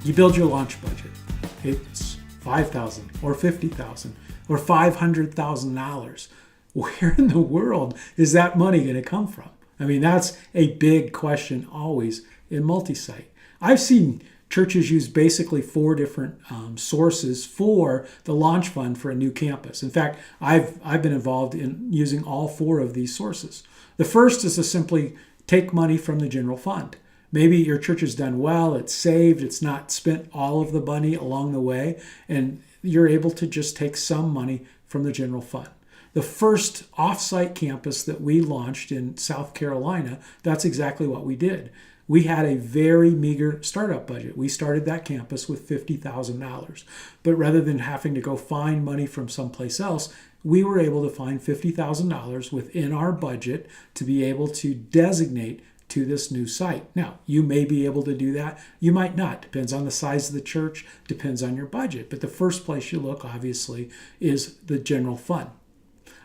You build your launch budget. It's $5,000 or $50,000 or $500,000. Where in the world is that money going to come from? I mean, that's a big question always in multi-site. I've seen churches use basically 4 different sources for the launch fund for a new campus. In fact, I've been involved in using all 4 of these sources. The first is to simply take money from the general fund. Maybe your church has done well, it's saved, it's not spent all of the money along the way, and you're able to just take some money from the general fund. The first offsite campus that we launched in South Carolina, that's exactly what we did. We had a very meager startup budget. We started that campus with $50,000. But rather than having to go find money from someplace else, we were able to find $50,000 within our budget to be able to designate to this new site. Now, you may be able to do that. You might not. Depends on the size of the church, depends on your budget. But the first place you look, obviously, is the general fund.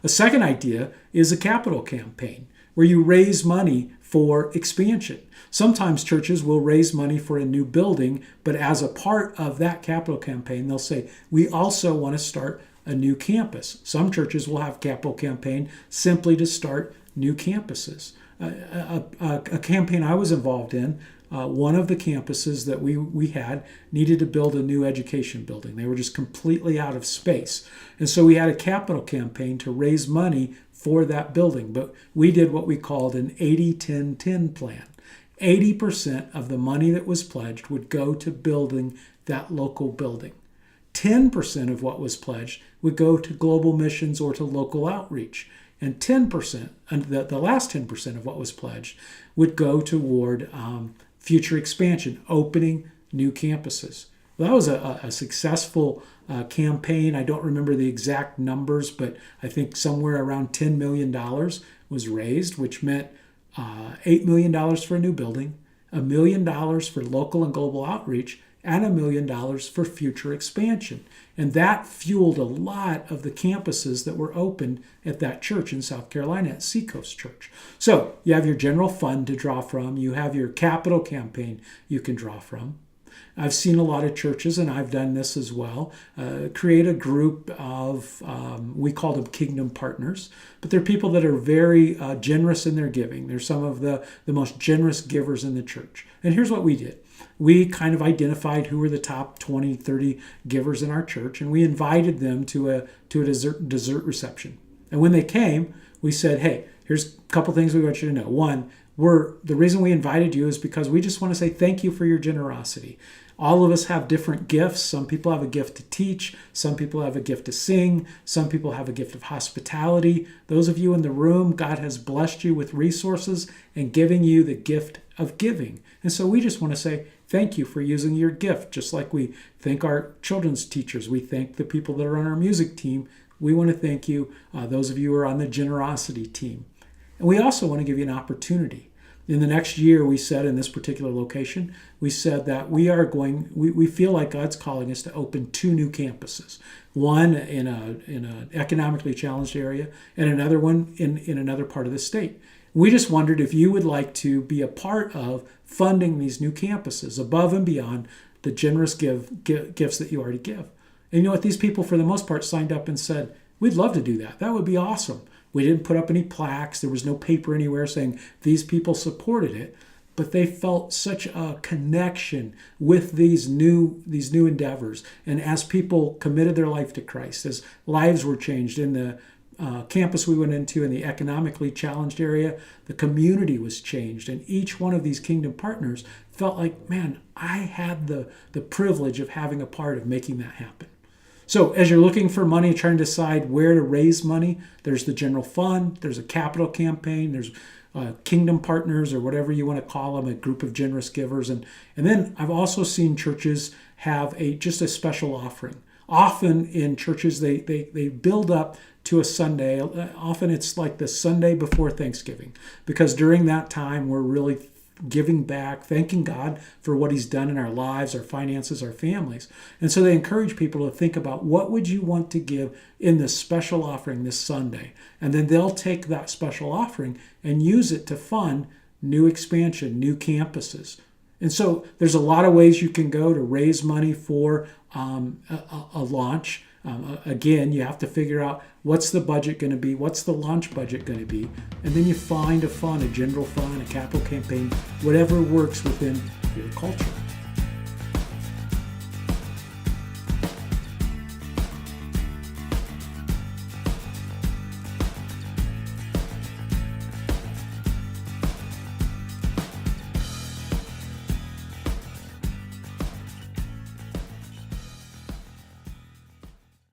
A second idea is a capital campaign where you raise money for expansion. Sometimes churches will raise money for a new building, but as a part of that capital campaign, they'll say, we also want to start a new campus. Some churches will have capital campaign simply to start new campuses. A campaign I was involved in, one of the campuses that we had needed to build a new education building. They were just completely out of space. And so we had a capital campaign to raise money for that building. But we did what we called an 80-10-10 plan. 80% of the money that was pledged would go to building that local building. 10% of what was pledged would go to global missions or to local outreach. And 10%, and the last 10% of what was pledged would go toward future expansion, opening new campuses. Well, that was a successful campaign. I don't remember the exact numbers, but I think somewhere around $10 million was raised, which meant $8 million for a new building, $1 million for local and global outreach, and $1 million for future expansion. And that fueled a lot of the campuses that were opened at that church in South Carolina, at Seacoast Church. So you have your general fund to draw from. You have your capital campaign you can draw from. I've seen a lot of churches, and I've done this as well, create a group of, we call them kingdom partners, but they're people that are very generous in their giving. They're some of the most generous givers in the church. And here's what we did. We kind of identified who were the top 20, 30 givers in our church, and we invited them to a dessert reception. And when they came, we said, hey, here's a couple things we want you to know. One, the reason we invited you is because we just want to say thank you for your generosity. All of us have different gifts. Some people have a gift to teach. Some people have a gift to sing. Some people have a gift of hospitality. Those of you in the room, God has blessed you with resources and giving you the gift of giving. And so we just want to say thank you for using your gift. Just like we thank our children's teachers. We thank the people that are on our music team. We want to thank you, those of you who are on the generosity team. And we also want to give you an opportunity. In the next year, we said in this particular location, we said that we feel like God's calling us to open 2 new campuses. One in an economically challenged area and another one in another part of the state. We just wondered if you would like to be a part of funding these new campuses above and beyond the generous gifts that you already give. And you know what? These people, for the most part, signed up and said, we'd love to do that. That would be awesome. We didn't put up any plaques. There was no paper anywhere saying these people supported it. But they felt such a connection with these new endeavors. And as people committed their life to Christ, as lives were changed in the campus we went into in the economically challenged area, the community was changed. And each one of these kingdom partners felt like, man, I had the privilege of having a part of making that happen. So as you're looking for money, trying to decide where to raise money, there's the general fund, there's a capital campaign, there's kingdom partners or whatever you want to call them, a group of generous givers. And then I've also seen churches have just a special offering. Often in churches, they build up to a Sunday. Often it's like the Sunday before Thanksgiving, because during that time, we're really giving back, thanking God for what he's done in our lives, our finances, our families. And so they encourage people to think about what would you want to give in this special offering this Sunday. And then they'll take that special offering and use it to fund new expansion, new campuses. And so there's a lot of ways you can go to raise money for a launch. Again, you have to figure out what's the budget going to be, what's the launch budget going to be, and then you find a fund, a general fund, a capital campaign, whatever works within your culture.